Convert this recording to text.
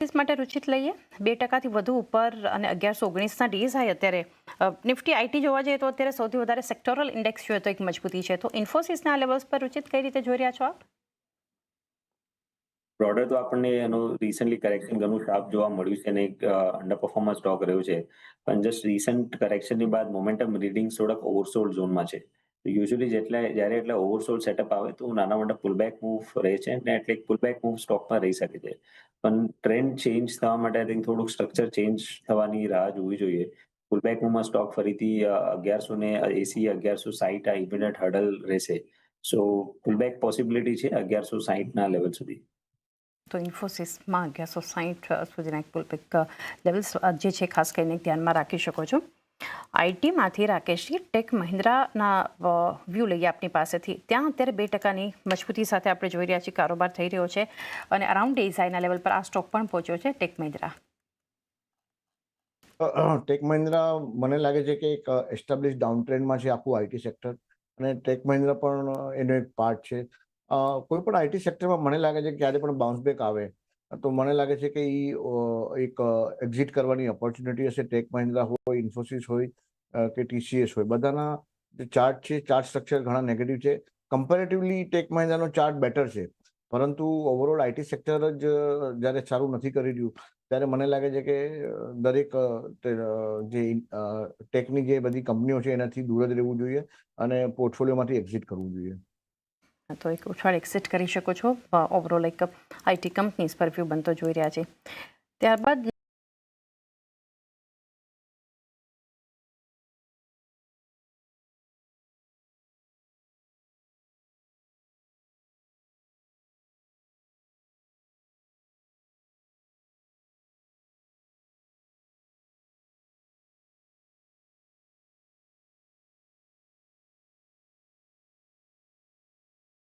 ઇન્ફોસિસ માટે રુચિત લઈએ 2% વધુ ઉપર અને 1119ના ડીઝાઈ અત્યારે નિફ્ટી આઈટી જોવા જઈએ તો અત્યારે સૌથી વધારે સેક્ટોરલ ઇન્ડેક્સ જોઈએ તો એક મજબૂતી છે. તો ઇન્ફોસિસના લેવલ્સ પર રુચિત કઈ રીતે જોઈ રહ્યા છો આપ? બ્રોડર તો આપણને એનું રિસન્ટલી કરેક્શન ઘણું શાર્પ જોવા મળ્યું છે અને એક અંડર પરફોર્મન્સ સ્ટોક રહ્યું છે. પણ જસ્ટ રિસન્ટ કરેક્શનની બાદ મોમેન્ટમ રીડિંગ્સ થોડાક ઓવરસોલ્ડ ઝોનમાં છે. યુઝ્યુઅલી જ્યારે એટલે ઓવરસોલ્ડ સેટઅપ આવે તો નાના મોટા પુલબેક મૂવ રહે છે અને એટલે એક પુલબેક મૂવ સ્ટોકમાં રહી શકે છે. પણ ટ્રેન્ડ ચેન્જ થવા માટે આઈ થિંક થોડુંક સ્ટ્રક્ચર ચેન્જ થવાની રાહ જોવી જોઈએ. પુલબેક મૂવમાં સ્ટોક ફરીથી 1160 આ ઇમિડિયેટ હર્ડલ રહેશે. સો પુલબેક પોસિબિલિટી છે 1160ના લેવલ સુધી. તો ઇન્ફોસિસમાં 1160 સુધીના એક પુલબેક લેવલ્સ જે છે ખાસ કરીને ધ્યાનમાં રાખી શકો છો. આઈટીમાંથી રાકેશજી ટેક મહિન્દ્રાના વ્યૂ લઈએ આપની પાસેથી. ત્યાં અત્યારે 2%ની મજબૂતી સાથે આપણે જોઈ રહ્યા છીએ કારોબાર થઈ રહ્યો છે અને અરાઉન્ડ ડીઝાઈના લેવલ પર આ સ્ટોક પણ પહોંચ્યો છે ટેક મહિન્દ્રા. ટેક મહિન્દ્રા મને લાગે છે કે એક એસ્ટાબ્લિશ ડાઉન ટ્રેન્ડમાં છે આખું આઈટી સેક્ટર, અને ટેક મહિન્દ્રા પણ એનો એક પાર્ટ છે. કોઈ પણ આઈટી સેક્ટરમાં મને લાગે છે કે ક્યારે પણ બાઉન્સ બેક આવે તો મને લાગે છે કે એક એક્ઝિટ કરવાની ઓપોર્ચ્યુનિટી હશે. ટેક મહિન્દ્રા હોય, ઇન્ફોસિસ હોય કે ટીસીએસ હોય, બધાના જે ચાર્ટ છે, ચાર્ટ સ્ટ્રક્ચર ઘણા નેગેટિવ છે. કમ્પેરેટિવલી ટેક મહિન્દ્રાનો ચાર્ટ બેટર છે, પરંતુ ઓવરઓલ આઈટી સેક્ટર જ જ્યારે સારું નથી કરી રહ્યું ત્યારે મને લાગે છે કે દરેક જે ટેકની જે બધી કંપનીઓ છે એનાથી દૂર જ રહેવું જોઈએ અને પોર્ટફોલિયોમાંથી એક્ઝિટ કરવું જોઈએ. તો એક ઉછાળ એક્ઝિટ કરી શકો છો. ઓવરઓલ એક આઈટી કંપનીઝ પર વ્યૂ બનતો જોઈ રહ્યા છે. ત્યારબાદ